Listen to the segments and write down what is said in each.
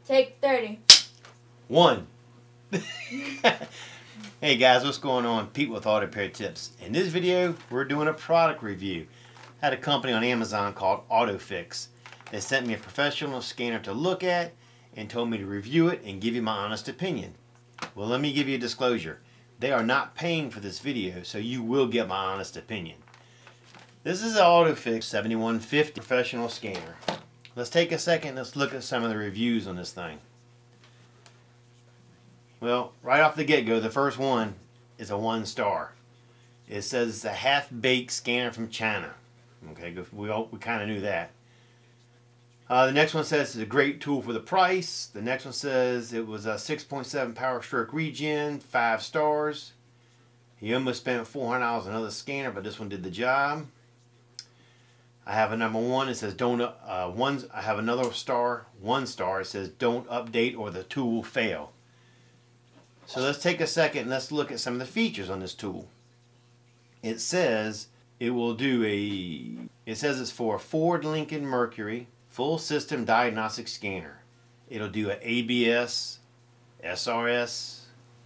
Take 30. 1. Hey guys, what's going on? Pete with Auto Repair Tips. In this video, we're doing a product review. I had a company on Amazon called AUTOFIX. They sent me a professional scanner to look at and told me to review it and give you my honest opinion. Well, let me give you a disclosure. They are not paying for this video, so you will get my honest opinion. This is an AUTOFIX 7150 professional scanner. Let's take a second, let's look at some of the reviews on this thing. Well, right off the get-go, the first one is a 1 star. It says it's a half-baked scanner from China. Okay, we kind of knew that. The next one says it's a great tool for the price. The next one says it was a 6.7 power stroke regen, 5 stars. He almost spent $400 on another scanner, but this one did the job. I have a number 1. It says I have another star, 1 star. It says don't update or the tool will fail. So let's take a second and let's look at some of the features on this tool. It says it will do it says it's for a Ford Lincoln Mercury full system diagnostic scanner. It'll do an ABS, SRS,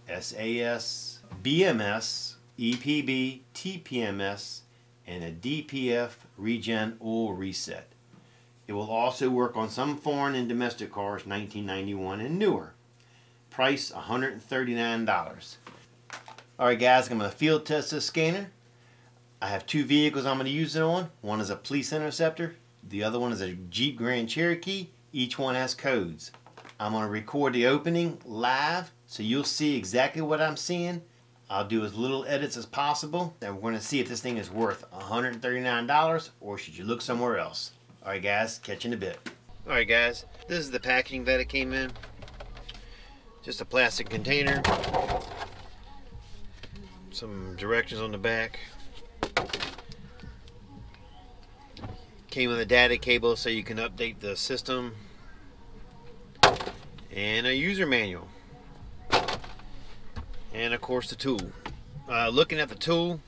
SAS, BMS, EPB, TPMS, and a DPF regen oil reset. It will also work on some foreign and domestic cars 1991 and newer. Price $139. Alright guys, I'm going to field test this scanner. I have 2 vehicles I'm going to use it on. One is a police interceptor. The other one is a Jeep Grand Cherokee. Each one has codes. I'm going to record the opening live so you'll see exactly what I'm seeing. I'll do as little edits as possible. And we're going to see if this thing is worth $139 or should you look somewhere else. Alright guys, catch you in a bit. Alright guys, this is the packaging that it came in. Just a plastic container. Some directions on the back. Came with a data cable so you can update the system. And a user manual. And of course the tool. Looking at the tool,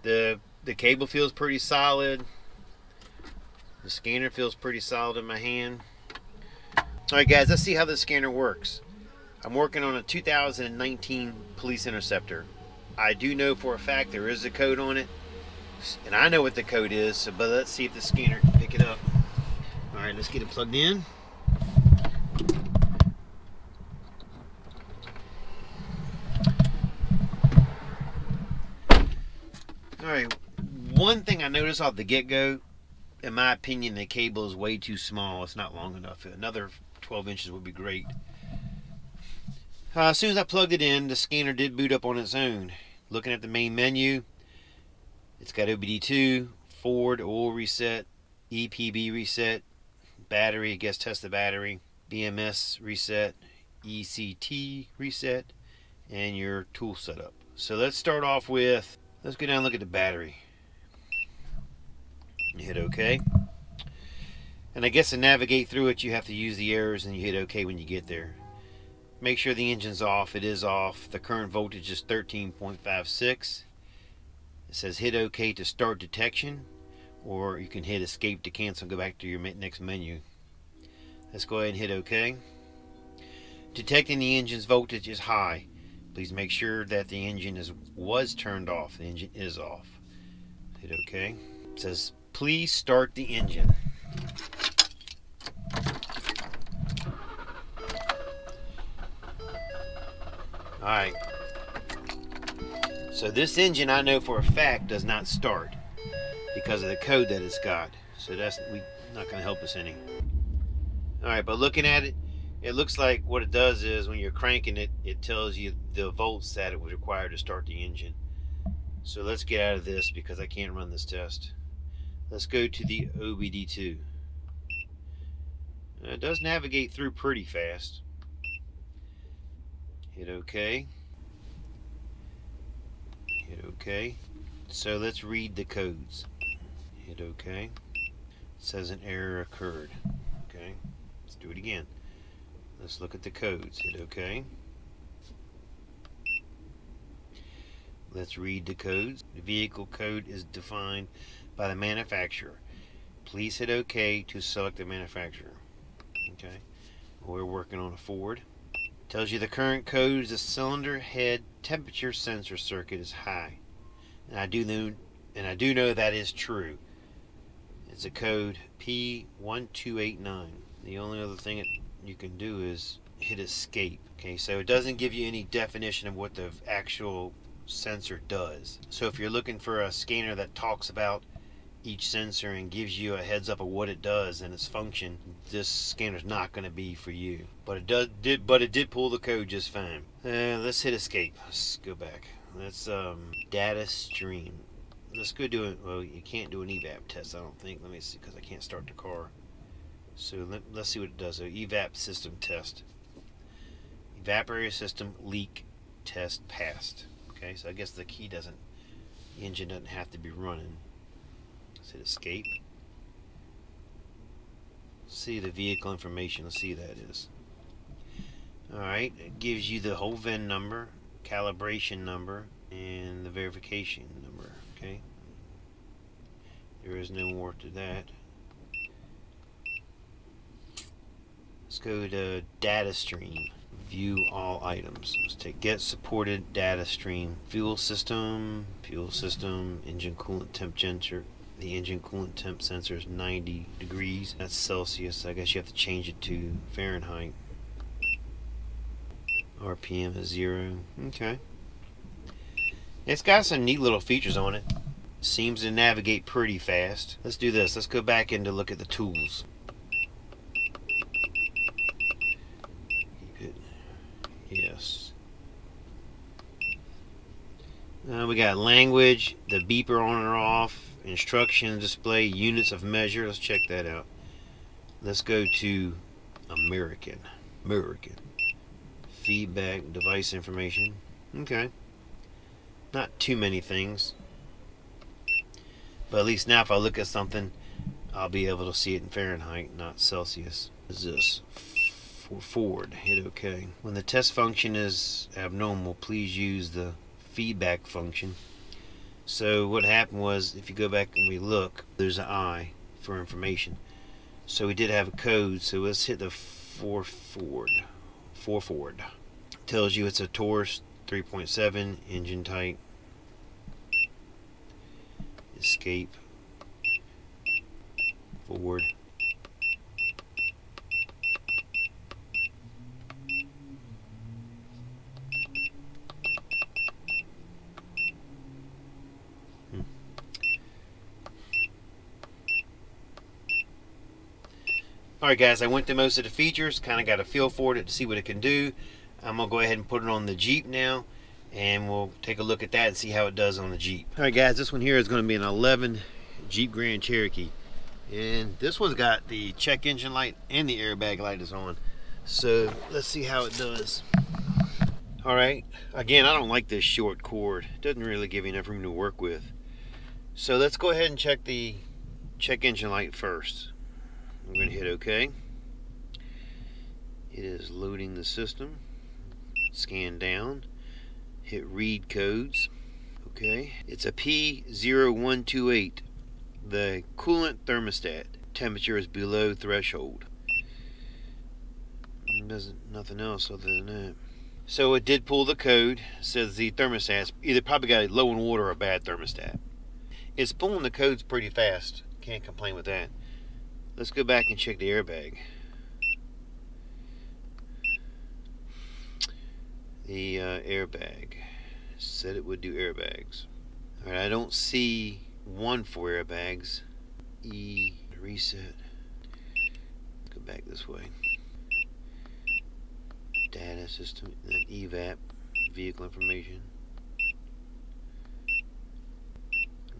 the cable feels pretty solid. The scanner feels pretty solid in my hand. Alright guys, let's see how this scanner works. I'm working on a 2019 Police Interceptor. I do know for a fact there is a code on it, and I know what the code is, but let's see if the scanner can pick it up. Alright, let's get it plugged in. Alright, one thing I noticed off the get-go, in my opinion, the cable is way too small. It's not long enough. Another 12 inches would be great. As soon as I plugged it in, the scanner did boot up on its own. Looking at the main menu, it's got OBD2, Ford oil reset, EPB reset, battery, I guess test the battery, BMS reset, ECT reset, and your tool setup. So let's start off with, let's go down and look at the battery. You hit OK. And I guess to navigate through it, you have to use the arrows and you hit OK when you get there. Make sure the engine's off. It is off. The current voltage is 13.56. It says hit OK to start detection, or you can hit escape to cancel and go back to your next menu. Let's go ahead and hit OK. Detecting the engine's voltage is high. Please make sure that the engine was turned off. The engine is off. Hit OK. It says please start the engine. Alright, so this engine I know for a fact does not start because of the code that it's got, so that's not going to help us any. Alright, but looking at it, it looks like what it does is when you're cranking it, it tells you the volts that it was required to start the engine. So let's get out of this because I can't run this test. Let's go to the OBD2. It does navigate through pretty fast. Hit OK. Hit OK. So let's read the codes. Hit OK. It says an error occurred. Okay. Let's do it again. Let's look at the codes. Hit OK. Let's read the codes. The vehicle code is defined by the manufacturer. Please hit OK to select the manufacturer. Okay. We're working on a Ford. Tells you the current code is the cylinder head temperature sensor circuit is high. And I do know that is true. It's a code P1289. The only other thing you can do is hit escape. Okay, so it doesn't give you any definition of what the actual sensor does. So if you're looking for a scanner that talks about each sensor and gives you a heads up of what it does and its function, this scanner's not going to be for you. But it did pull the code just fine. Let's hit escape. Let's go back. Let's data stream. Let's go do it. Well, you can't do an evap test, I don't think. Let me see, because I can't start the car. So let's see what it does. So evap system test. Evaporator system leak test passed. Okay, so I guess the engine doesn't have to be running. Let's hit escape. See the vehicle information. Let's see what that is. Alright, it gives you the whole VIN number, calibration number, and the verification number. Okay, there is no more to that. Let's go to data stream. View all items. Let's take get supported data stream. Fuel system, engine coolant temp sensor. The engine coolant temp sensor is 90 degrees. That's Celsius. I guess you have to change it to Fahrenheit. RPM is 0. Okay. It's got some neat little features on it. Seems to navigate pretty fast. Let's do this. Let's go back in to look at the tools. Keep it. Yes. We got language, the beeper on or off, instruction display, units of measure. Let's check that out. Let's go to American. Feedback, device information. Okay. Not too many things. But at least now if I look at something, I'll be able to see it in Fahrenheit, not Celsius. What is this? For Ford. Hit OK. When the test function is abnormal, please use the feedback function. So what happened was, if you go back and we look, there's an I for information. So we did have a code. So let's hit the for Ford. Tells you it's a Taurus 3.7 engine type. Escape. Ford. Alright guys, I went through most of the features, kind of got a feel for it to see what it can do. I'm going to go ahead and put it on the Jeep now, and we'll take a look at that and see how it does on the Jeep. Alright guys, this one here is going to be an 11 Jeep Grand Cherokee. And this one's got the check engine light and the airbag light is on. So let's see how it does. Alright, again, I don't like this short cord. It doesn't really give you enough room to work with. So let's go ahead and check the check engine light first. I'm going to hit OK. It is loading the system. Scan down. Hit read codes. Okay. It's a P0128. The coolant thermostat. Temperature is below threshold. Nothing else other than that. So it did pull the code. It says the thermostat's either probably got a low in water or a bad thermostat. It's pulling the codes pretty fast. Can't complain with that. Let's go back and check the airbag. The airbag said it would do airbags. Alright, I don't see one for airbags. Reset. Go back this way. Data system, then evap, vehicle information.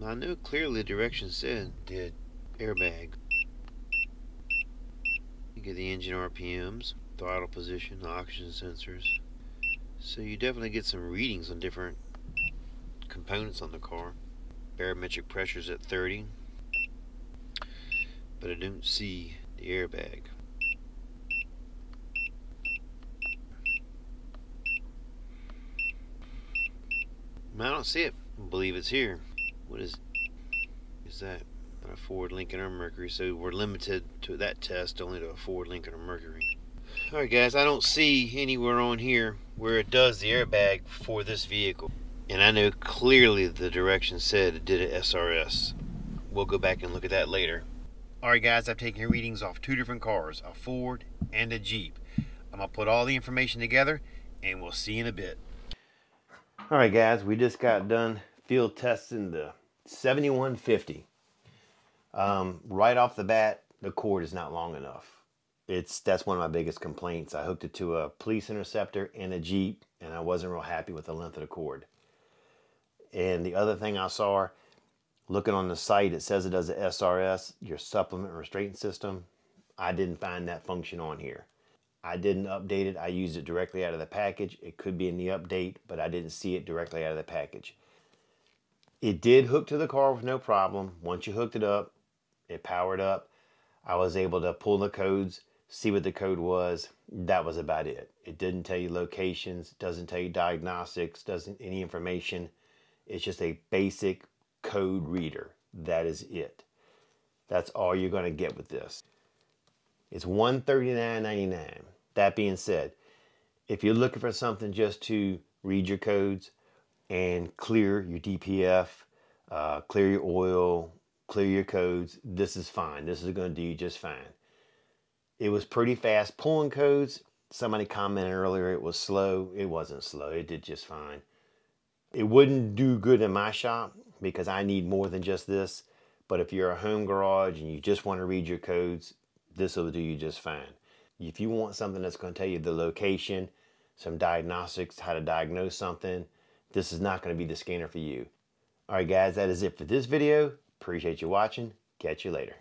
Now, I know clearly the directions said did airbag. You get the engine RPMs, throttle position, oxygen sensors. So you definitely get some readings on different components on the car. Barometric pressures at 30. But I don't see the airbag. I don't see it. I believe it's here. What is that? A Ford, Lincoln, or Mercury. So we're limited to that test only to a Ford, Lincoln, or Mercury. Alright guys, I don't see anywhere on here where it does the airbag for this vehicle. And I know clearly the directions said it did an SRS. We'll go back and look at that later. Alright guys, I've taken readings off 2 different cars, a Ford and a Jeep. I'm going to put all the information together and we'll see you in a bit. Alright guys, we just got done field testing the 7150. Right off the bat, the cord is not long enough. That's one of my biggest complaints. I hooked it to a police interceptor and a Jeep, and I wasn't real happy with the length of the cord. And the other thing I saw, looking on the site, it says it does a SRS, your supplement restraint system. I didn't find that function on here. I didn't update it. I used it directly out of the package. It could be in the update, but I didn't see it directly out of the package. It did hook to the car with no problem. Once you hooked it up, it powered up. I was able to pull the codes, see what the code was. That was about it. It didn't tell you locations, doesn't tell you diagnostics, doesn't any information. It's just a basic code reader. That is it. That's all you're going to get with this. It's $139.99. That being said, if you're looking for something just to read your codes and clear your DPF, clear your oil, clear your codes, this is fine. This is going to do you just fine. It was pretty fast pulling codes. Somebody commented earlier it was slow. It wasn't slow. It did just fine. It wouldn't do good in my shop because I need more than just this. But if you're a home garage and you just want to read your codes, this will do you just fine. If you want something that's going to tell you the location, some diagnostics, how to diagnose something, this is not going to be the scanner for you. Alright guys, that is it for this video. Appreciate you watching. Catch you later.